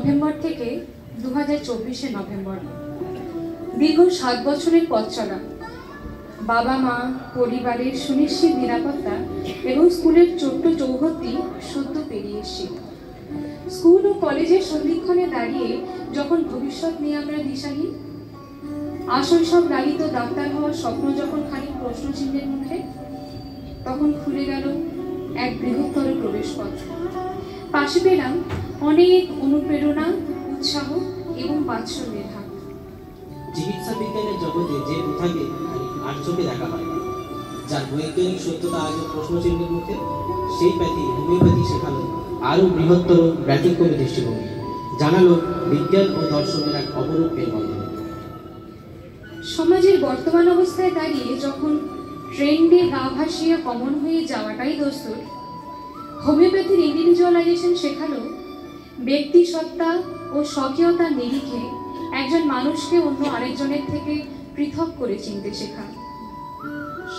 November থেকে 2024 November. দীর্ঘ 7 বছরের পথ চলা, বাবা মা, পরিবারের সুনিশ্চিত নিরাপত্তা এবং স্কুলের ছোট্ট চৌহদ্দি সদ্য পেরিয়ে এসেছি। স্কুল ও কলেজের সন্ধিক্ষণে দাঁড়িয়ে যখন ভবিষ্যৎ নিয়ে আমরা দিশাহীন, আশৈশব লালিত ডাক্তার হওয়ার স্বপ্ন যখন খানিক প্রশ্নচিহ্নের মুখে, তখন খুলে গেল এক বৃহত্তর প্রবেশপথ। পাশে পেলাম অনেক অনুপ্রেরণা, উৎসাহ এবং বাৎসল্যের হাত। চিকিৎসা বিজ্ঞানের জগতে যে প্রথাকে আর চোখে দেখা হয়, যার বৈজ্ঞানিক সত্যতা আজও প্রশ্নচিহ্নের মুখে, সেই প্যাথি হোমিওপ্যাথি শেখালো আরও বৃহত্তর ব্যতিক্রমী দৃষ্টিভঙ্গি, জানালো বিজ্ঞান ও দর্শনের এক অপরূপ মেলবন্ধন। সমাজের বর্তমান অবস্থায় দাঁড়িয়ে যখন ট্রেন্ডে গা ভাসিয়ে কমন হয়ে যাওয়াটাই দস্তুর, হোমিওপ্যাথির ইন্ডিভিজুয়ালাইজেশন শেখালো ব্যক্তি সত্তা ও স্বকীয়তার নিরিখে একজন মানুষকে অন্য আরেকজনের থেকে পৃথক করে চিনতে শেখা।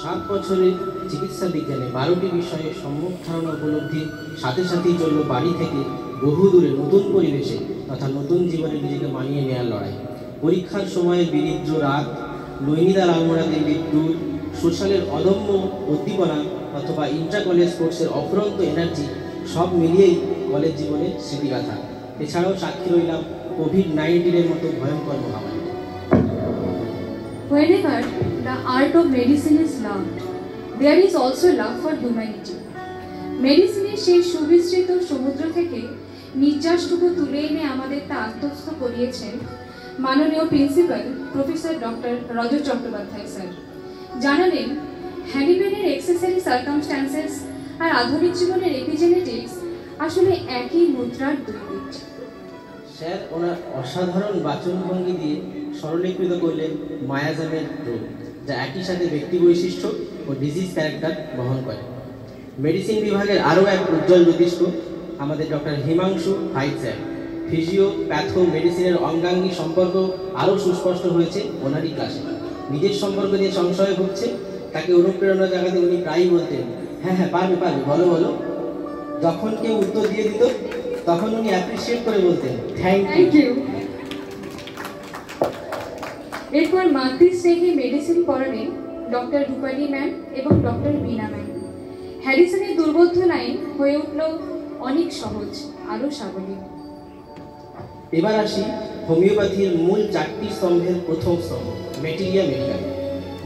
7 বছরের চিকিৎসা বিজ্ঞানে 12টি বিষয়ে সম্যক ধারণা উপলব্ধির সাথে সাথেই চলল বাড়ি থেকে বহু দূরে নতুন পরিবেশে তথা নতুন জীবনে নিজেকে মানিয়ে নেওয়ার লড়াই। পরীক্ষার সময়ে বিরিদ্র রাত, নৈনিতাল আলমোড়া দেবীর ট্যুর, সোশ্যালের অদম্য উদ্দীপনা অথবা ইন্ট্রা কলেজ স্পোর্টসের অফুরন্ত এনার্জি, সব মিলিয়েই কলেজ জীবনের স্মৃতিগাথা। এছাড়াও সাক্ষী রইলাম কোভিড-19 মতো ভয়ঙ্কর মহামারী। Wherever the art of medicine is loved, there is also love for humanity. মেডিসিনের সেই সুবিস্তৃত সমুদ্র থেকে নির্যাসটুকু তুলে এনে আমাদের তা আত্মস্থ করিয়েছেন মাননীয় প্রিন্সিপাল প্রফেসর ডক্টর রজত চট্টোপাধ্যায় স্যার। জানালেন হ্যানিম্যানের এক্সেসারি সার্কামস্ট্যান্সেস আর আধুনিক জীবনের এপিজেনেটিক্স আসলে একই মুদ্রার দুই দিক। স্যার ওনার অসাধারণ বাচনভঙ্গি দিয়ে সরলীকৃত করলেন মায়াজামের রোগ, যা একই সাথে ব্যক্তি বৈশিষ্ট্য ও ডিজিজ ক্যারেক্টার বহন করে। মেডিসিন বিভাগের আরও এক উজ্জ্বল জ্যোতিষ্ক আমাদের doctor Himanshu Hait sir. Physio, patho, মেডিসিনের অঙ্গাঙ্গী সম্পর্ক আরও সুস্পষ্ট হয়েছে ওনারই ক্লাসে। নিজের সম্পর্ক নিয়ে সংশয় ভুগছে, তাকে অনুপ্রেরণা জাগাতে উনি প্রায়ই বলতেন, হ্যাঁ হ্যাঁ পারবে পারবে, বলো বলো। যখন কেউ উত্তর দিয়ে দিত তখন উনি অ্যাপ্রিসিয়েট করে বলতেন, থ্যাংক ইউ। এরপর মাতৃস্নেহে মেডিসিন পড়ালেন ডক্টর রূপালী ম্যাম এবং ডক্টর বীণা ম্যাম। হ্যারিসনের দুর্বোধ্য লাইন হয়ে উঠল অনেক সহজ, আরও সাবলীল। এবার আসি হোমিওপ্যাথির মূল 4টি স্তম্ভের প্রথম স্তম্ভ, ম্যাটেরিয়া মেডিকেল।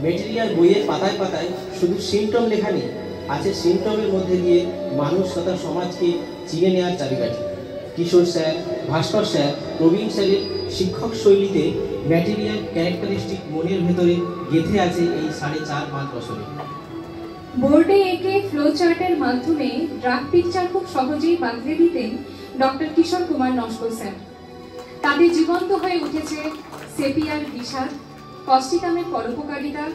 ম্যাটেরিয়াল বইয়ের পাতায় পাতায় শুধু সিমটম লেখা নেই, আছে সিমটমের মধ্যে দিয়ে মানুষ তথা সমাজকে চিনে নেওয়ার চাবিকাঠি। কিশোর স্যার, ভাস্কর স্যার, প্রবীণ স্যারের শিক্ষক শৈলীতে ম্যাটেরিয়াল ক্যারেক্টারিস্টিক মনের ভেতরে গেঁথে আছে এই 4.5-5 বছরে। বোর্ডে এঁকে ফ্লো চার্টের মাধ্যমে ড্রাগ পিকচার খুব সহজেই বাঁধিয়ে দিতেন ডক্টর কিশোর কুমার নস্কর স্যার। তাদের জীবন্ত হয়ে উঠেছে সেপিয়ার বিষাদ, কস্টিকামের পরোপকারিতা,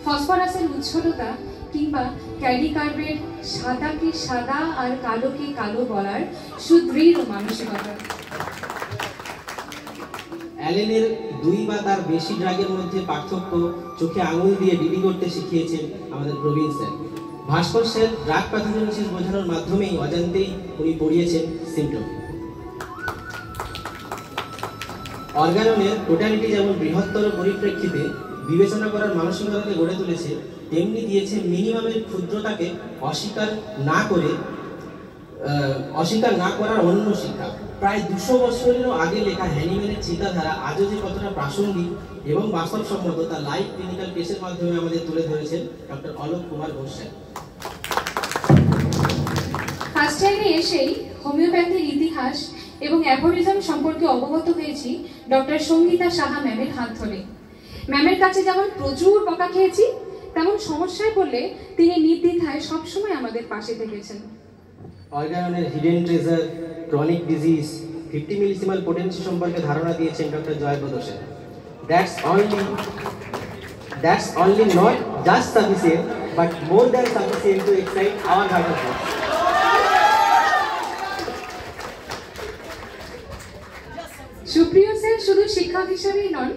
ফসফরাসের উচ্ছলতা কিংবা ক্যাডিকার্বের সাদাকে সাদা আর কালোকে কালো বলার সুদৃঢ় মানসিকতা। অ্যালেনের 2 বা তার বেশি ড্রাগের মধ্যে পার্থক্য চোখে আঙুল দিয়ে ডিডি করতে শিখিয়েছেন আমাদের প্রবীণ স্যার। ভাস্কর স্যার ড্রাগ প্যাথোজেনেসিস বোঝানোর মাধ্যমেই অজান্তেই উনি পড়িয়েছেন সিমটম। অর্গাননের টোটালিটি যেমন বৃহত্তর পরিপ্রেক্ষিতে বিবেচনা করার মানসিকতাকে গড়ে তুলেছে, তেমনি দিয়েছে মিনিমামের ক্ষুদ্রতাকে অস্বীকার না করার অন্য শিক্ষা। প্রায় 200 বছরেরও আগে লেখা হ্যানিম্যানের চিন্তাধারা আজও যে কতটা প্রাসঙ্গিক এবং বাস্তবসম্মত তা লাইভ ক্লিনিক্যাল কেসের মাধ্যমে আমাদের তুলে ধরেছেন doctor Alok Kumar Ghosh sir. First টাইমে এসেই হোমিওপ্যাথির ইতিহাস এবং অ্যাফোরিজম সম্পর্কে অবগত হয়েছি ডক্টর সঙ্গীতা সাহা ম্যামের হাত ধরে। ম্যামের কাছে যেমন প্রচুর বকা খেয়েছি, তেমন সমস্যায় পড়লে তিনি নির্দ্বিধায় সবসময় আমাদের পাশে থেকেছেন। অর্গাননের hidden treasure, chronic disease, 50 millesimal potency সম্পর্কে ধারণা দিয়েছেন doctor Joyprod Sen. That's only not just sufficient, but more than sufficient to excite our heart. সুপ্রিয় স্যার শুধু শিক্ষক হিসেবেই নন,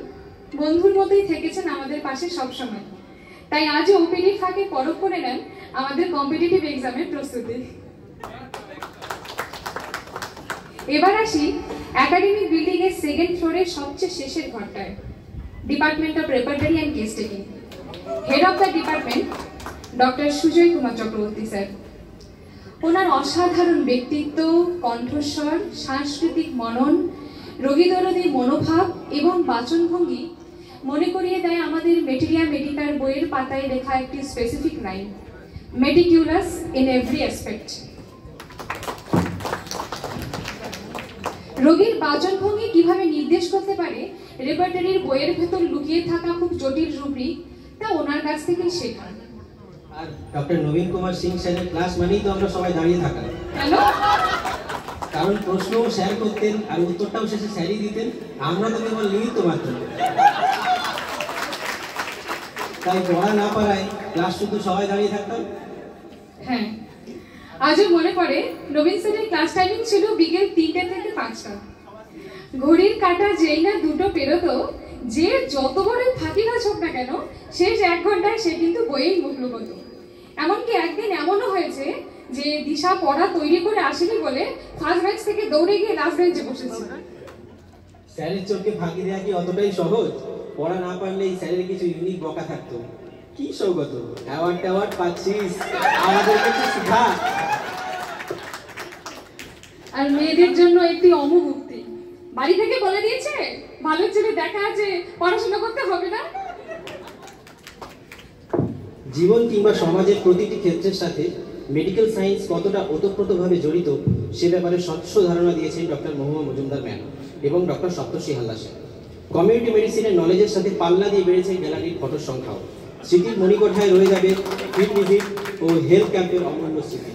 বন্ধুর মতোই থেকেছেন আমাদের পাশে সবসময়। তাই আজও ওপিডির ফাঁকে পরখ করে নেন আমাদের কম্পিটিটিভ এক্সামের প্রস্তুতি। এবার আসি একাডেমিক সেকেন্ড ফ্লোরের সবচেয়ে শেষের ঘরটায়, department of repertory and case taking. Head of the department doctor Sujoy Kumar Chakraborty sir. ওনার অসাধারণ ব্যক্তিত্ব, কণ্ঠস্বর, সাংস্কৃতিক মনন, রোগীদরদী মনোভাব এবং বাচনভঙ্গি মনে করিয়ে দেয় আমাদের মেটেরিয়া মেডিকার বইয়ের পাতায় লেখা একটি specific line, meticulous in every aspect. রোগীর বাচনভঙ্গি কিভাবে নির্দেশ করতে পারে রেপার্টারির বইয়ের ভেতর লুকিয়ে থাকা খুব জটিল রুব্রিক, তা ওনার কাছ থেকেই শেখা। আর ডক্টর নবীন কুমার সিং স্যারের ক্লাস মানেই তো আমরা সবাই দাঁড়িয়ে থাকা, কেন? কারণ প্রশ্নও স্যার করতেন আর উত্তরটাও শেষে স্যারই দিতেন, আমরা তো কেবল নিমিত্ত মাত্র। তাই পড়া না পারায় ক্লাস শুধু সবাই দাঁড়িয়ে থাকতাম। হ্যাঁ, আজও মনে পড়ে নবীন স্যারের ক্লাস টাইমিং ছিল বিকেল 3টে থেকে 5টা। ঘড়ির কাঁটা যেই না 2টো পেরোতো, যে যত বড় ফাঁকিবাজ হোক না কেন, শেষ 1 ঘন্টায় সে কিন্তু বইয়েই মুখ লুকোতো। এমনকি একদিন এমনও হয়েছে যে দিশা পড়া তৈরি করে আসেনি বলে ফার্স্ট বেঞ্চ থেকে দৌড়ে গিয়ে লাস্ট বেঞ্চে বসেছে। স্যারের চোখে ফাঁকি দেওয়া কি অতটাই সহজ? পড়া না পারলেই স্যারের কিছু ইউনিক বকা থাকতো। কি সৌগত, অ্যাওয়ার্ড পাচ্ছিস, আমাদেরকে একটু শিখা। আর মেয়েদের জন্য একটি অমুভুক্তি, বাড়ি থেকে বলে দিয়েছে ভালো ছেলে দেখা আছে, পড়াশোনা করতে হবে না। জীবন কিংবা সমাজের প্রতিটি ক্ষেত্রের সাথে মেডিকেল সায়েন্স কতটা ওতপ্রোতভাবে জড়িত সে ব্যাপারে স্বচ্ছ ধারণা দিয়েছেন ডক্টর মহুয়া মজুমদার ম্যাম এবং ডক্টর সপ্তর্ষি হালদার স্যার। কমিউনিটি মেডিসিনের নলেজের সাথে পাল্লা দিয়ে বেড়েছে গ্যালারির ফটোর সংখ্যাও। স্মৃতির মণিকোঠায় রয়ে যাবে ফিল্ড ভিজিট ও হেলথ ক্যাম্পের অমূল্য স্মৃতি।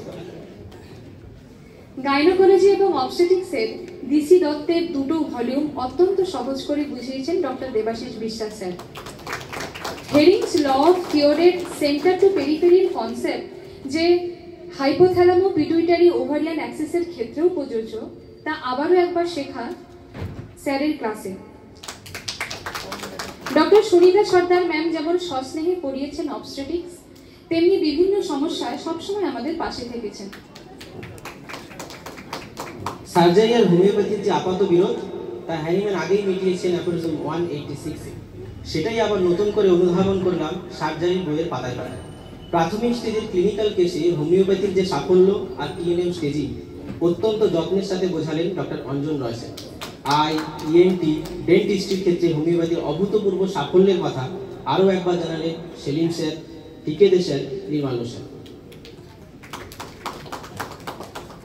গাইনোকোলজি এবং অবস্টেটিক্সের ডিসি দত্তের 2টো ভলিউম অত্যন্ত সহজ করে বুঝিয়েছেন doctor Debashis Biswas sir. Hering's law of কিওরের সেন্টার টু পেরিফেরির কনসেপ্ট যে হাইপোথ্যালামো পিটুইটারি ওভারিয়ান অ্যাক্সিসের ক্ষেত্রেও প্রযোজ্য, তা আবারও একবার শেখা স্যারের ক্লাসে। ডক্টর সুনিতা সর্দার ম্যাম যেমন সস্নেহে পড়িয়েছেন অবস্টেটিক্স, তেমনি বিভিন্ন সমস্যায় সবসময় আমাদের পাশে থেকেছেন। সার্জারি আর হোমিওপ্যাথির যে আপাত বিরোধ, তা হ্যানিম্যান আগেই মিটিয়েছেন অ্যাফোরিজম 186-এ। সেটাই আবার নতুন করে অনুধাবন করলাম সার্জারির বইয়ের পাতায় পাতায়। প্রাথমিক স্টেজের ক্লিনিক্যাল কেসে হোমিওপ্যাথির যে সাফল্য আর টিএনএম স্টেজিং অত্যন্ত যত্নের সাথে বোঝালেন doctor Anjan Roy sir. ENT ডেন্টিস্ট্রির ক্ষেত্রে হোমিওপ্যাথির অভূতপূর্ব সাফল্যের কথা আরও একবার জানালেন সেলিম স্যার, টিকেদে sir, Nirmalya sir.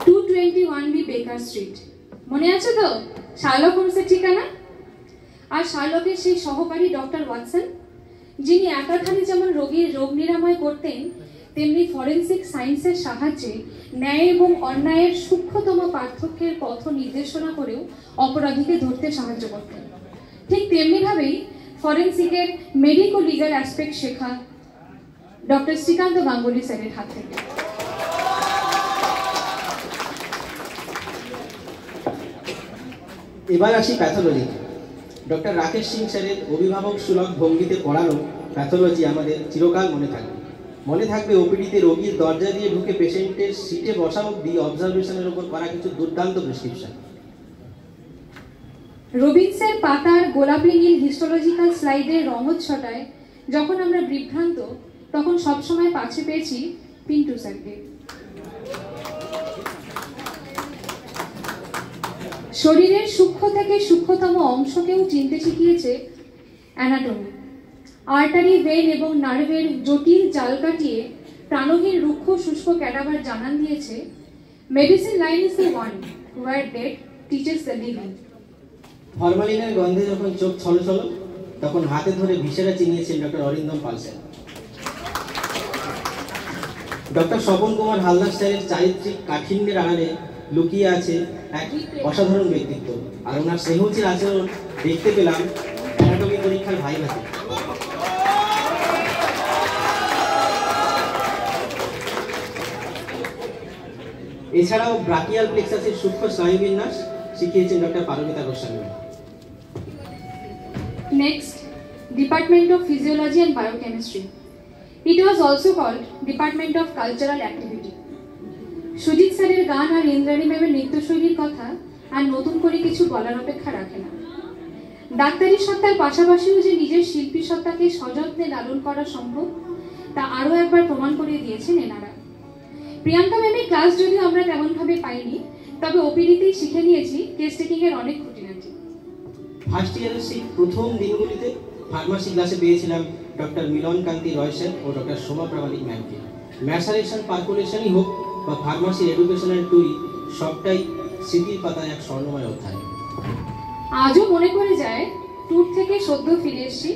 221B Baker street, মনে আছে তো শার্লক হোমসের ঠিকানা? আর শার্লকের সেই সহকারী ডক্টর ওয়াটসন, যিনি একাধারে যেমন রোগীর রোগ নিরাময় করতেন, তেমনি ফরেনসিক সায়েন্সের সাহায্যে ন্যায় এবং অন্যায়ের সূক্ষ্মতম পার্থক্যের পথ নির্দেশনা করেও অপরাধীকে ধরতে সাহায্য করতেন। ঠিক তেমনিভাবেই ফরেনসিকের মেডিকো লিগাল অ্যাসপেক্ট শেখা ডক্টর শ্রীকান্ত গাঙ্গুলি স্যারের হাত থেকে। এবার আসি প্যাথোলজি। ডক্টর রাকেশ সিং স্যারের অভিভাবক সুলভ ভঙ্গিতে পড়ানো প্যাথোলজি আমাদের চিরকাল মনে থাকবে। মনে থাকবে ওপিডিতে রোগীর দরজা দিয়ে ঢুকে পেশেন্টের সিটে বসা অবধি অবজারভেশনের উপর করা কিছু দুর্দান্ত প্রেসক্রিপশন। রবিন্সের পাতার গোলাপি নীল হিস্টোলজিক্যাল স্লাইডের রঙচ্ছটায় যখন আমরা বিভ্রান্ত, তখন সবসময় পাশে পেয়েছি পিন্টু স্যারকে। শরীরের সূক্ষ্ম থেকে সূক্ষ্মতম অংশকেও চিনতে শিখিয়েছে অ্যানাটমি। আর্টারি, ভেন এবং নার্ভের জটিল জাল কাটিয়ে প্রাণহীন রুক্ষ শুষ্ক ক্যাডাভার জানান দিয়েছে medicine line is the one where death teaches the living. ফরমালিনের গন্ধে যখন চোখ ছলছল, তখন হাতে ধরে ভিসেরা চিনিয়েছেন doctor Arindam Pal sir. Doctor Swapan Kumar Haldar স্যারের চারিত্রিক কাঠিন্যের আড়ালে লুকিয়ে আছে এক অসাধারণ ব্যক্তিত্ব, আর ওনার স্নেহশীল আচরণ দেখতে পেলাম অ্যানাটমি পরীক্ষার ভাইভাতে। এছাড়াও ব্রাকিয়াল প্লেক্সাসের সূক্ষ্ম স্নায়ুবিন্যাস শিখিয়েছেন doctor Paramita Goswami. Next, Department of Physiology and Biochemistry. It was also called Department of Cultural Activity. Sujit স্যারের গান আর ইন্দ্রাণী ম্যামের নৃত্যশৈলীর কথা আর নতুন করে কিছু বলার অপেক্ষা রাখে না। ডাক্তারি সত্তার পাশাপাশিও যে নিজের শিল্পী সত্তাকে সযত্নে লালন করা সম্ভব তা আরও একবার প্রমাণ করে দিয়েছেন এনারা। প্রিয়াঙ্কা ম্যামের ক্লাস যদিও আমরা তেমনভাবে পাইনি, তবে ওপিডিতেই শিখে নিয়েছি কেস টেকিং এর অনেক খুঁটিনাটি। ফার্স্ট ইয়ারের সেই প্রথম দিনগুলিতে ফার্মাসি ক্লাসে পেয়েছিলাম ডক্টর মিলন কান্তি রয় স্যার ও ডক্টর সোমা প্রামাণিক ম্যামকে। ম্যাসারেশন পার্কুলেশনই হোক বা ফার্মাসির এডুকেশনাল টুরি, সবটাই স্মৃতির পাতায় এক স্বর্ণময় অধ্যায়। আজও মনে করে যায় ট্যুর থেকে সদ্য ফিরে এসেছি,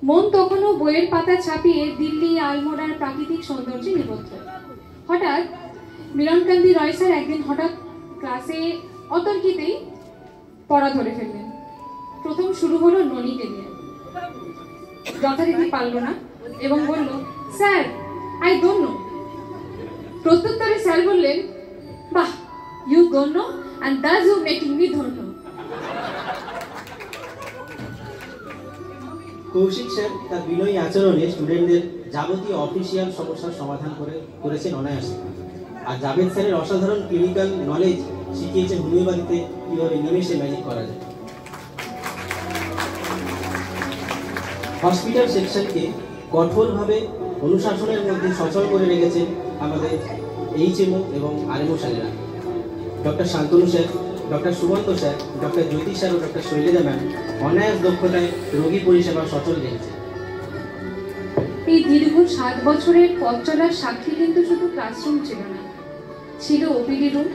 মন তখনও বইয়ের পাতা ছাপিয়ে দিল্লি আলমোড়ার প্রাকৃতিক সৌন্দর্যে নিবদ্ধ। হঠাৎ মিলনকান্তি রয় স্যার একদিন হঠাৎ ক্লাসে অতর্কিতেই পড়া ধরে ফেললেন। প্রথম শুরু হলো ননীকে নিয়ে। যথারীতি পারল না এবং বলল, স্যার আই ডোন্ট নো। প্রত্যুত্তরে স্যার বললেন, বাহ, you don't know and that's you making me ধন্য। কৌশিক স্যার তার বিনয়ী আচরণে স্টুডেন্টদের যাবতীয় অফিসিয়াল সমস্যার সমাধান করেছেন অনায়াসে। আর জাভেদ স্যারের অসাধারণ ক্লিনিক্যাল নলেজ শিখিয়েছেন হোমিওপ্যাথিতে কীভাবে নিমেষে ম্যাজিক করা যায়। হসপিটাল সেকশনকে কঠোরভাবে অনুশাসনের মধ্যে সচল করে রেখেছেন আমাদের এইচএমও এবং আরএমও স্যারেরা। Doctor Shantanu sir, doctor Sumanta sir, doctor Jyoti sir ও ডক্টর শৈলেজা ম্যাম অনায়াস দক্ষতায় রোগী পরিষেবা সচল রেখেছে। এই দীর্ঘ 7 বছরের পথ চলার সাক্ষী কিন্তু শুধু ক্লাসরুম ছিল না, ছিল ওপিডি রুম,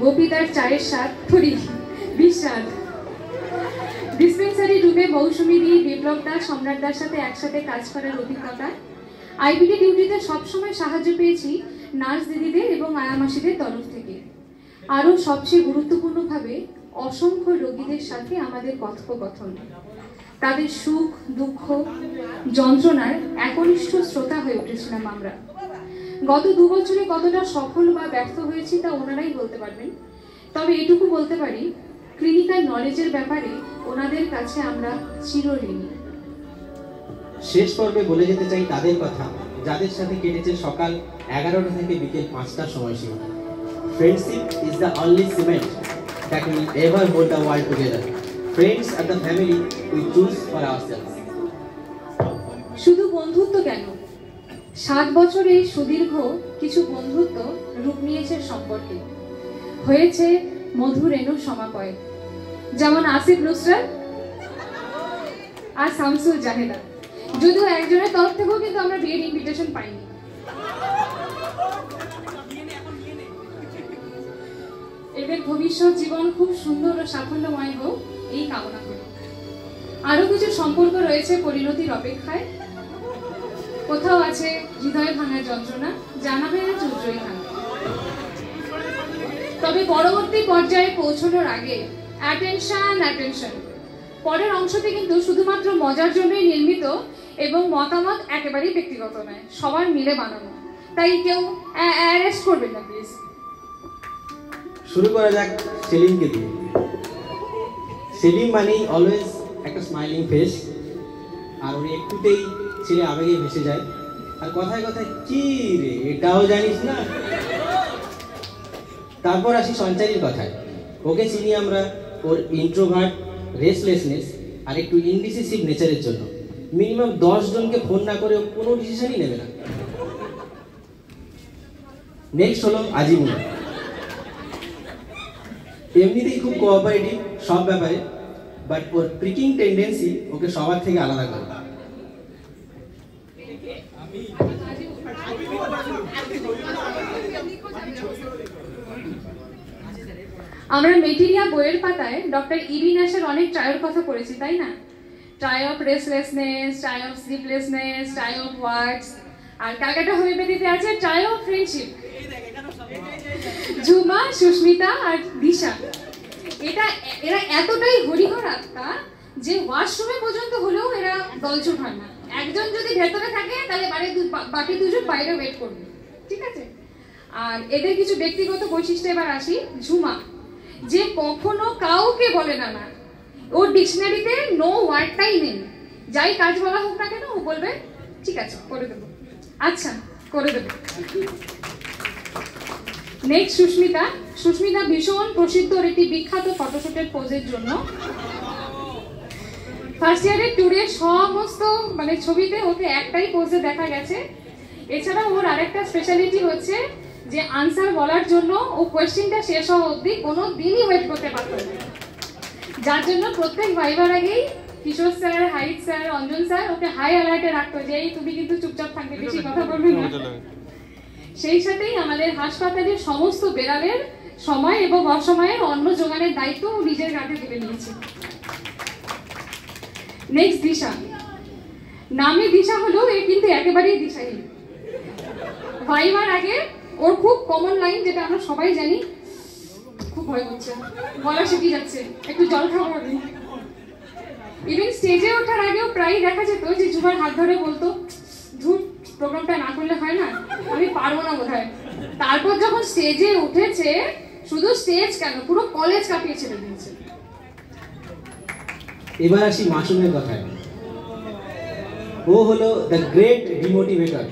গোপীদার চায়ের স্বাদ, বিস্বাদ, ডিসপেন্সারি রুমে মৌসুমী দি, বিপ্লব দাস, সম্রাট দার সাথে একসাথে কাজ করার অভিজ্ঞতা। আইপিডি ডিউটিতে সবসময় সাহায্য পেয়েছি নার্স দিদিদের এবং আয়ামাসিদের তরফ থেকে। আরও সবচেয়ে গুরুত্বপূর্ণভাবে অসংখ্য রোগীদের সাথে আমাদের কথোপকথন, তাদের সুখ দুঃখ যন্ত্রণার একনিষ্ঠ শ্রোতা হয়ে উঠেছিলাম আমরা। গত 2 বছরে কতটা সফল বা ব্যর্থ হয়েছি তা ওনারাই বলতে পারবেন, তবে এটুকু বলতে পারি ক্লিনিক্যাল নলেজের ব্যাপারে ওনাদের কাছে আমরা চিরঋণী। শেষ পর্বে বলে যেতে চাই তাদের কথা যাদের সাথে কেটেছে সকাল 11টা থেকে বিকেল 5টার সময়সীমা। Friendship is the only cement that will ever hold the world together. Friends are the family we choose for ourselves. শুধু বন্ধুত্ব কেন, 7 বছরে সুদীর্ঘ কিছু বন্ধুত্ব রূপ নিয়েছে সম্পর্কে, হয়েছে মধুর রেণু সমাপয়, যেমন আসিফ নুসরাত আর শামসুল জাহেদা। যদিও একজনের তরফ থেকেও কিন্তু আমরা বিয়ের ইনভিটেশন পাইনি। এদের ভবিষ্যৎ জীবন খুব সুন্দর ও সাফল্যময় হোক এই কামনা করি। আরো কিছু সম্পর্ক রয়েছে পরিণতির অপেক্ষায়, কোথাও আছে হৃদয় ভাঙার যন্ত্রণা, জানা হয়ে গেছে উজ্জ্বল ভাঙা। তবে পরবর্তী পর্যায়ে পৌঁছানোর আগে অ্যাটেনশন, পরের অংশটি কিন্তু শুধুমাত্র মজার জন্যই নির্মিত এবং মতামত একেবারেই ব্যক্তিগত নয়, সবার মিলে বানানো, তাই কেউ অ্যারেস্ট করবেন না প্লিজ। শুরু করা যাক সেলিমকে দিয়ে। সেলিম মানেই অলওয়েজ একটা স্মাইলিং ফেস, আর উনি একটুতেই ছেলে আবেগে ভেসে যায়, আর কথায় কথায় কি রে এটাও জানিস না। তারপর আসি সঞ্চারীর কথায়। ওকে চিনি আমরা ওর ইন্ট্রোভার্ট, রেস্টলেসনেস আর একটু ইনডিসিসিভ নেচারের জন্য। মিনিমাম 10 জনকে ফোন না করে কোনো ডিসিশনই নেবে না। নেক্সট হলো আজিমুল। এমনিতেই খুব কোঅপারেটিভ সব ব্যাপারে, বাট ওর প্রিকিং টেন্ডেন্সি ওকে সবার থেকে আলাদা করে। আমরা মেটেরিয়া বইয়ের পাতায় ডক্টর ইবি ন্যাশের অনেক ট্রায়ের কথা পড়েছি, তাই না? Trio of restlessness, trio of sleeplessness, trio of words, আর ক্যালকাটা হোমিওপ্যাথিতে আছে trio of friendship. Jhuma, Susmita আর দিশা এরা এতটাই হরিহর আত্মা যে ওয়াশরুমে পর্যন্ত হলেও এরা দলছুট হয় না। একজন যদি ভেতরে থাকে তাহলে বাকি দুজন বাইরে ওয়েট করবে, ঠিক আছে? আর এদের কিছু ব্যক্তিগত বৈশিষ্ট্য এবার আসি। ঝুমা, যে কখনো কাউকে বলে না না, ওর ডিকশনারিতে নো ওয়ার্ডটাই নেই, যাই কাজ বলা হোক না কেন ও বলবে ঠিক আছে করে দেবো, আচ্ছা করে দেবো। নেক্সট সুস্মিতা ভীষণ প্রসিদ্ধ ওর একটি বিখ্যাত ফটোশুটের পোজের জন্য। ফার্স্ট ইয়ারের ট্যুরের সমস্ত মানে ছবিতে ওকে একটাই পোজে দেখা গেছে। এছাড়া ওর আরেকটা স্পেশালিটি হচ্ছে যে আনসার বলার জন্য ও কোয়েশ্চেনটা শেষ হওয়া অবধি কোনো দিনই ওয়েট করতে পারত না, যার জন্য প্রত্যেক ভাইবার আগেই Kishore sir, Hait sir, Anjan sir ওকে হাই অ্যালার্টে রাখতো যে এই তুমি কিন্তু চুপচাপ থাকবে, বেশি কথা বলবে না। সেই সাথেই আমাদের হাসপাতালের সমস্ত বেড়ালের সময় এবং অসময়ের অন্ন জোগানের দায়িত্ব ও নিজের কাঁধে তুলে নিয়েছে। নেক্সট দিশা। নামে দিশা হলো এ কিন্তু একেবারেই দিশাহীন। ভাইবার আগে ওর খুব কমন লাইন, যেটা আমরা সবাই জানি, খুব ভয় করছে, গলা শুকিয়ে যাচ্ছে, একটু জল খাবো আমি। ইভেন স্টেজে ওঠার আগেও প্রায় দেখা যেত যে যুবার হাত ধরে বলতো, ধুর প্রোগ্রামটা না করলে হয় না, আমি পারবো না বোধহয়। তারপর যখন স্টেজে উঠেছে, শুধু স্টেজ কেন পুরো কলেজ কাঁপিয়ে ছেড়ে দিয়েছে। এবার আসি মাসুমের কথায়। ও হলো দ্য গ্রেট ডিমোটিভেটর।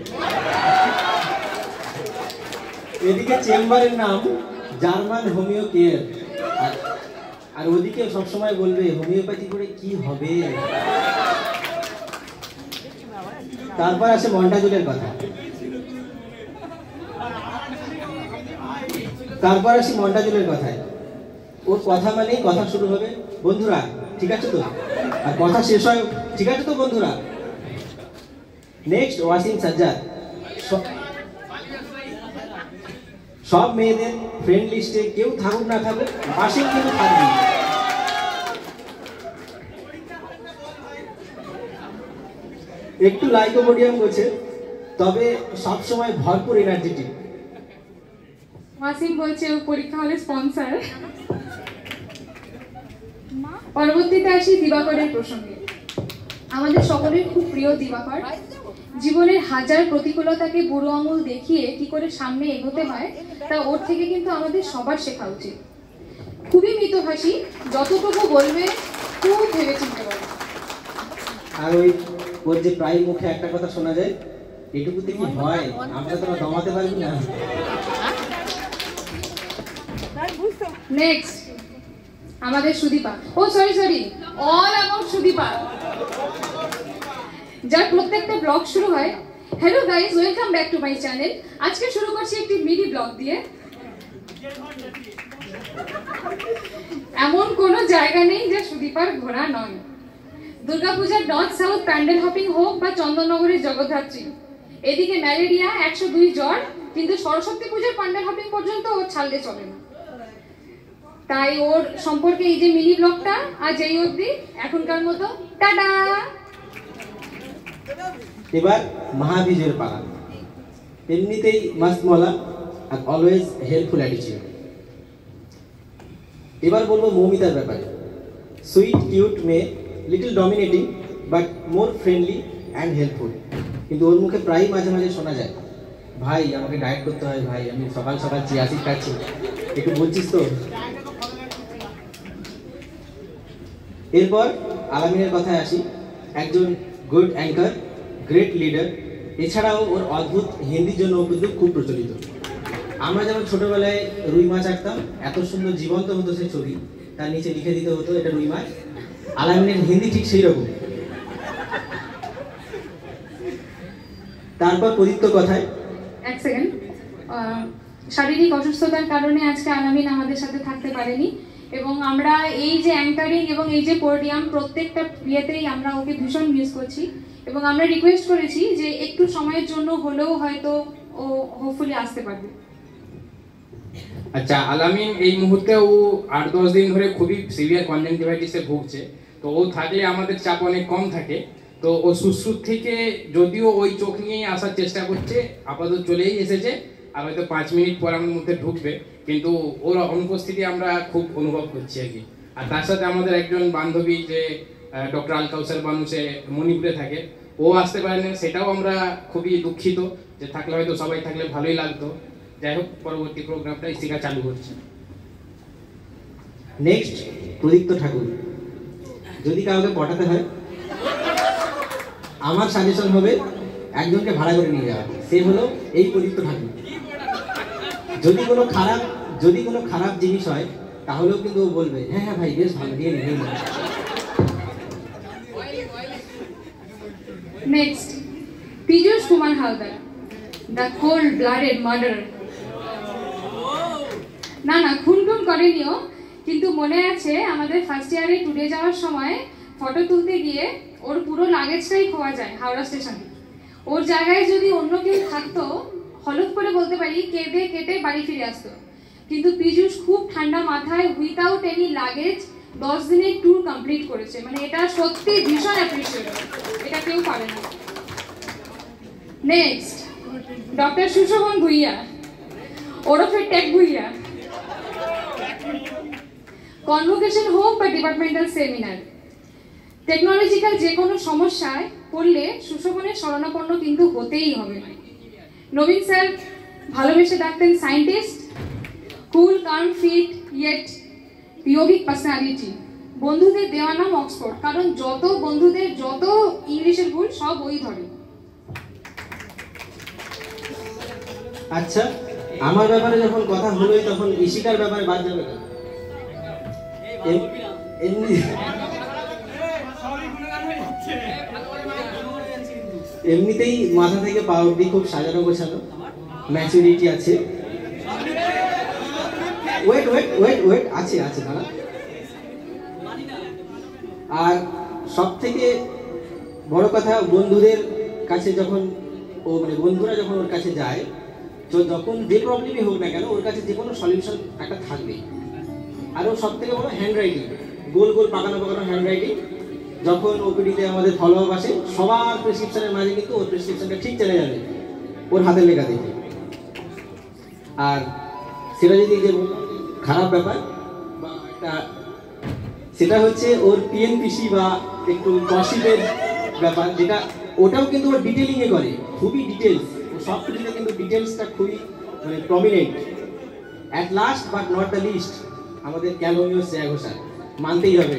এদিকে চেম্বারের নাম জার্মান হোমিও কেয়ার, আর ওদিকে সবসময় বলবে হোমিওপ্যাথি করে কি হবে। তারপর আসে মন্টাজুলের কথা। কথায় ওর কথা মানেই কথা শুরু হবে বন্ধুরা ঠিক আছে তো, আর কথা শেষ হয় ঠিক আছে তো বন্ধুরা। নেক্সট ওয়াসিম সাজ্জাদ। সব মেয়েদের ফ্রেন্ড লিস্টে কেউ থাকুক না থাকুক, ওয়াসিম কিন্তু থাকবে। একটু লাইকোপোডিয়াম করছে, তবে সব সময় ভরপুর এনার্জেটিক। ওয়াসিম বলছে ও পরীক্ষা হলে স্পন্সর। পরবর্তীতে আসি দিবাকরের প্রসঙ্গে। আমাদের সকলের খুব প্রিয় দিবাকর জীবনের হাজার প্রতিকূলতাকে বুড়ো আঙুল দেখিয়ে কি করে সামনে এগোতে হয় তা ওর থেকে কিন্তু আমাদের সবার শেখা উচিত। খুবই মিতভাষী, যতটুকু বলবে খুব ভেবে চিনতে পারে। আর ওর যে প্রায় মুখে একটা কথা শোনা যায়, এটুকুতে কি হয়, আমরা তো দমাতে পারবি না। নেক্সট আমাদের সুদীপা। ও সরি অল অ্যাবাউট সুদীপা, যার প্রত্যেকটা ব্লগ শুরু হয় hello guys welcome back to my channel. আজকে শুরু করছি একটি মিনি ব্লগ দিয়ে। এমন কোনো জায়গা নেই যা সুদীপার ঘোরা নয়। দুর্গাপূজার নর্থ সাউথ প্যান্ডেল হপিং হোক বা চন্দননগরের জগদ্ধাত্রী, এদিকে ম্যালেরিয়া 102 জ্বর, কিন্তু সরস্বতী পূজার প্যান্ডেল হপিং পর্যন্ত ওর ছাড়লে চলে না। তাই ওর সম্পর্কে এই যে মিনি ব্লগটা আজ এই অবধি, এখনকার মতো টাটা। এবার মহাবীজের পালা। এমনিতেই মাস্ট মলা আর অলওয়েজ হেল্পফুল অ্যাটিটিউড। এবার বলবো মৌমিতার ব্যাপারে। সুইট কিউট মেয়ে, little dominating but more friendly and helpful. কিন্তু ওর মুখে প্রায় মাঝে মাঝে শোনা যায়, ভাই আমাকে ডায়েট করতে হয়, ভাই আমি সকাল সকাল চিয়া সিড খাচ্ছি, একটু বলছিস তো। এরপর আলামিনের কথায় আসি। একজন গুড অ্যাঙ্কার, গ্রেট লিডার, এছাড়াও ওর অদ্ভুত হিন্দির জন্য কিন্তু খুব প্রচলিত। আমরা যেমন ছোটবেলায় রুই মাছ আঁকতাম, এত সুন্দর জীবন্ত হতো সে ছবি, তার নিচে লিখে দিতে হতো এটা রুই মাছ। আলামিনের হিন্দি ঠিক সেই রকম। তারপর প্রদীপ্ত কথায়। এক সেকেন্ড, শারীরিক অসুস্থতার কারণে আজকে আলামিন আমাদের সাথে থাকতে পারেনি, এবং আমরা এই যে অ্যাঙ্কারিং এবং এই যে পোডিয়াম প্রত্যেকটা ইয়েতেই আমরা ওকে ভীষণ মিস করছি, এবং আমরা রিকোয়েস্ট করেছি যে একটু সময়ের জন্য হলেও হয়তো ও হোপফুলি আসতে পারবে। আচ্ছা, আলামিন এই মুহূর্তে ও 8-10 দিন ধরে খুবই সিভিয়ার কনজাংটিভাইটিসে ভুগছে। তো ও থাকলে আমাদের চাপ অনেক কম থাকে। তো ও সুশ্রুত থেকে যদিও ওই চোখ নিয়েই আসার চেষ্টা করছে, আপাতত চলেই এসেছে, আর হয়তো 5 মিনিট পর আমাদের মধ্যে ঢুকবে, কিন্তু ওর অনুপস্থিতি আমরা খুব অনুভব করছি আর কি। আর তার সাথে আমাদের একজন বান্ধবী যে ডক্টর আল কাউসার বানু, সে মণিপুরে থাকে, ও আসতে পারেনি, সেটাও আমরা খুবই দুঃখিত। যে থাকলে হয়তো সবাই থাকলে ভালোই লাগতো। যাই হোক, পরবর্তী প্রোগ্রামটা ইসিকা চালু করছে। নেক্সট প্রদীপ্ত ঠাকুর। যদি কাউকে পটাতে হয়, আমার সাজেশন হবে একজনকে ভাড়া করে নিয়ে যাওয়া, সে হলো এই প্রদীপ্ত ঠাকুর। যদি কোনো খারাপ জিনিস হয় তাহলেও কিন্তু ও বলবে হ্যাঁ হ্যাঁ ভাই বেশ ভালো, নিয়ে নিয়ে। Next Piyush Kumar Haldar, the cold blooded murder. না না, খুন টুন করেনিও, কিন্তু মনে আছে আমাদের ফার্স্ট ইয়ারে ট্যুরে যাওয়ার সময় ফটো তুলতে গিয়ে ওর পুরো লাগেজটাই খোয়া যায় হাওড়া স্টেশনে। ওর জায়গায় যদি অন্য কেউ থাকতো, হলফ করে বলতে পারি কেঁদে কেটে বাড়ি ফিরে আসতো, কিন্তু পীযূষ খুব ঠান্ডা মাথায় উইথাউট এনি লাগেজ 10 দিনের ট্যুর কমপ্লিট করেছে। মানে এটা সত্যি ভীষণ অ্যাপ্রিসিয়েবল, এটা কেউ পারে না। নেক্সট ডক্টর সুশোভন ভুইয়া, ওরফে টেক ভুইয়া। কনভোকেশন হোক বা ডিপার্টমেন্টাল সেমিনার, টেকনোলজিক্যাল যে কোনো সমস্যায় পড়লে সুশোভনের শরণাপন্ন কিন্তু হতেই হবে। নবীন স্যার ভালোবেসে ডাকতেন সায়েন্টিস্ট, কুল কার্ন ফিট ইয়েট ইয়োগিক পার্সোনালিটি। বন্ধুদের দেওয়া নাম অক্সফোর্ড, কারণ যত বন্ধুদের যত ইংলিশের ভুল সব ওই ধরে। আচ্ছা, আমার ব্যাপারে যখন কথা হলোই তখন ইশিকার ব্যাপারে বাদ যাবে না। এমনিতেই মাথা থেকে পা অব্দি খুব সাজানো গোছানো, ম্যাচুরিটি আছে। ওয়েট ওয়েট ওয়েট ওয়েট আছে আছে দাঁড়া। আর সব থেকে বড় কথা, বন্ধুদের কাছে যখন ও মানে বন্ধুরা যখন ওর কাছে যায়, তো যখন যে প্রবলেমই হোক না কেন ওর কাছে যে কোনো সলিউশন একটা থাকবেই। আর ও সব থেকে বড় হ্যান্ড রাইটিং, গোল গোল পাকানো পাকানো হ্যান্ড রাইটিং। যখন ওপিডিতে আমাদের ফলো আপ আসে, সবার প্রেসক্রিপশনের মাঝে কিন্তু ওর প্রেসক্রিপশনটা ঠিক চলে যাবে ওর হাতের লেখা দেখে। আর সেটা যদি যে খারাপ ব্যাপার বা একটা, সেটা হচ্ছে ওর পিএনপিসি বা একটু গসিপের ব্যাপার, যেটা ওটাও কিন্তু ওর ডিটেলিংয়ে করে, খুবই ডিটেলস। ও সব কিছুতে কিন্তু ডিটেলসটা খুবই মানে prominent. At last but not the list, আমাদের ক্যালোমিও শ্রেয়া ঘোষাল, মানতেই হবে।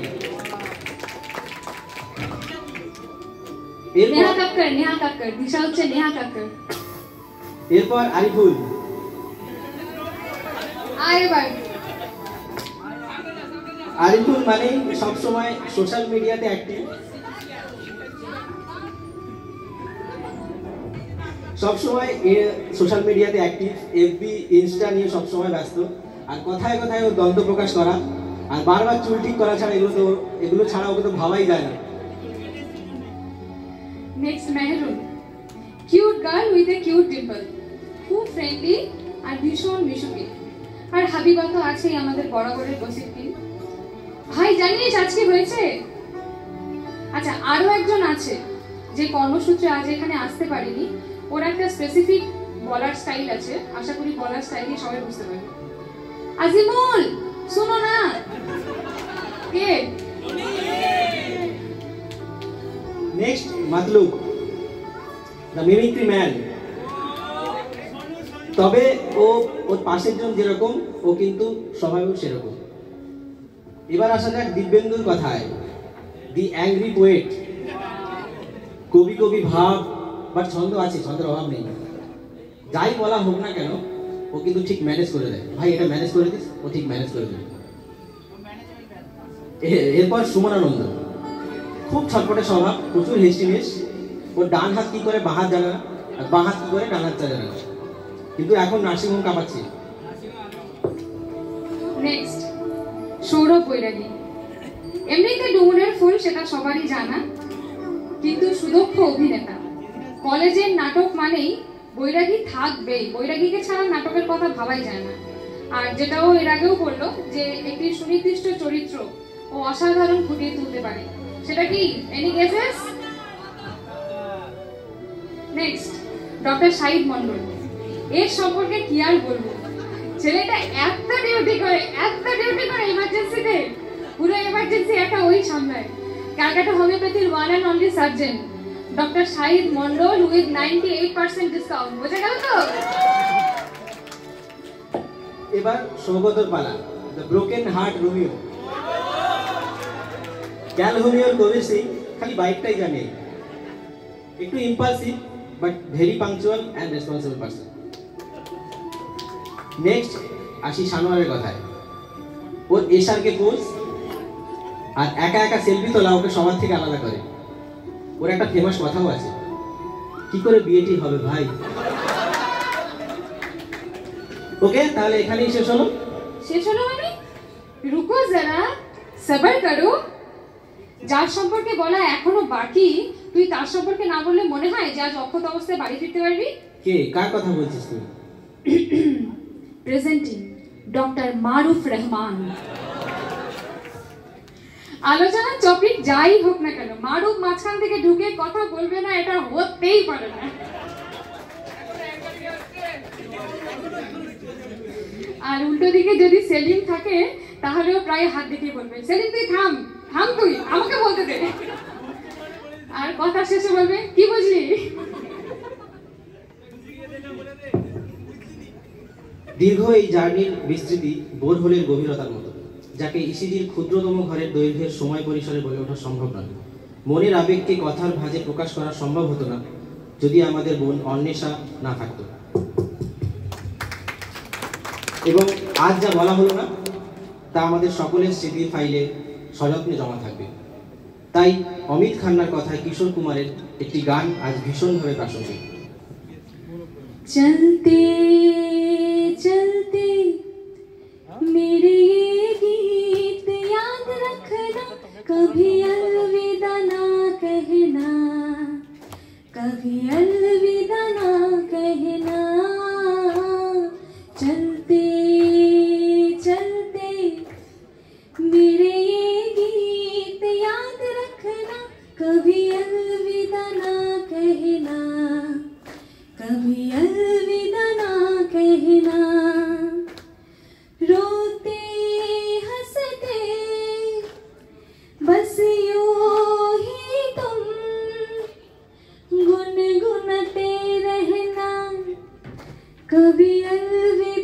এরপর আরিফুল। আরিফুল মানে সবসময় সোশ্যাল মিডিয়াতে অ্যাক্টিভ, সবসময় সোশ্যাল মিডিয়াতে অ্যাক্টিভ, এফবি ইনস্টা নিয়ে সবসময় ব্যস্ত। আর কথায় কথায় ও দ্বন্দ্ব প্রকাশ করা আর বারবার চুল ঠিক করা ছাড়া এগুলো ছাড়া ওকে তো ভাবাই যায় না। Next Mehrun, cute girl with a cute Dimple, খুব ফ্রেন্ডলি আর ভীষণ মিশুকে। আর হাবিবা তো আছেই আমাদের বরাবরের গসিপ কিং। ভাই জানিস আজকে হয়েছে? আচ্ছা, আরো একজন আছে যে কর্মসূত্রে আজ এখানে আসতে পারেনি। ওর একটা স্পেসিফিক বলার স্টাইল আছে, আশা করি বলার স্টাইলই সবাই বুঝতে পারবে। আজিমুল, শোনো না। কে? Next Matlub, the mimicry man. তবে ওর পাশের জন যেরকম, ও কিন্তু সময়ও সেরকম। এবার আসা যাক দিব্যেন্দুর কথায়, দি অ্যাংরি পোয়েট। কবি কবি ভাব, বাট ছন্দ আছে, ছন্দের অভাব নেই। যাই বলা হোক না কেন ও কিন্তু ঠিক ম্যানেজ করে দেয়। ভাই এটা ম্যানেজ করে দিস, ও ঠিক ম্যানেজ করে দেয়। এরপর সুমনানন্দ, খুব ছটপটে স্বভাব, প্রচুর হেস্টিনেস। ওর ডান হাত কি করে বাঁ হাত জানে না, আর বাঁ হাত কি করে ডান হাতটা জানে না, কিন্তু এখন নার্সিংহোম কামাচ্ছে। নেক্সট সৌরভ বৈরাগী। এমনিতে ডুমুরের ফুল, সেটা সবারই জানা, কিন্তু সুদক্ষ অভিনেতা। কলেজের নাটক মানেই বৈরাগী থাকবেই, বৈরাগীকে ছাড়া নাটকের কথা ভাবাই যায় না। আর যেটাও এর আগেও বললো যে একটি সুনির্দিষ্ট চরিত্র ও অসাধারণ ফুটিয়ে তুলতে পারে, সেটা কি? Any guesses? Next doctor Shahid Mondal. এর সম্পর্কে কি আর বলবো, ছেলেটা এত ডিউটি করে ইমার্জেন্সিতে, পুরো ইমার্জেন্সি একটা ওই সামলায়। ক্যালকাটা হোমিওপ্যাথির one and only surgeon doctor Shahid Mondal with 98% discount. বোঝা গেল তো? এবার সৌগতর পালা, the broken heart Romeo. Cal হোমিওর কবির সিং খালি বাইকটাই জানে, একটু impulsive but very punctual and responsible person. Next আসি সানোয়ারের কথায়। ওর এসআরকে পোজ আর একা একা সেলফি তোলা ওকে সবার থেকে আলাদা করে। ওর একটা ফেমাস কথাও আছে, কি করে বিয়েটি হবে ভাই? ওকে, তাহলে এখানেই শেষ হলো। শেষ হলো মানে? রুকো যারা, সবার করো। যার সম্পর্কে বলা এখনো বাকি, তুই তার সম্পর্কে না বললে মনে হয় যে আজ অক্ষত অবস্থায় বাড়ি ফিরতে পারবি? কে, কার কথা বলছিস তুই? প্রেজেন্টিং ডক্টর মারুফ রহমান। আলোচনার টপিক যাই হোক না কেন, মারুফ মাঝখান থেকে ঢুকে কথা বলবে না, এটা হতেই পারে না। আর উল্টো দিকে যদি সেলিম থাকে তাহলেও প্রায় হাত দিকে বলবে, সেলিম তুই থাম, থাম, তুই আমাকে বলতে দে। আর কথা শেষে বলবে, কি বুঝলি? দীর্ঘ এই জার্নির বিস্তৃতি বোরহোলের গভীরতার মতো, যাকে ইসিজির ক্ষুদ্রতম ঘরের দৈর্ঘ্যের সময় পরিসরে বলে ওঠা সম্ভব নয়। মনের আবেগকে কথার ভাঁজে প্রকাশ করা সম্ভব হতো না যদি আমাদের বোন অন্বেষা না থাকতো। এবং আজ যা বলা হলো না, তা আমাদের সকলের স্মৃতির ফাইলে সযত্নে জমা থাকবে। তাই অমিত খান্নার কথায় কিশোর কুমারের একটি গান আজ ভীষণভাবে প্রাসঙ্গিক। চলতে চলতে मेरे ये गीत याद रखना, कभी अलविदा ना कहना, कभी अलविदा ना कहना। चलते चलते मेरे ये गीत याद रखना, कभी अलविदा ना कहना, कभी अलविदा ना कहना। रोते हंसते बस यूं ही तुम गुनगुनाते रहना, कभी अलविदा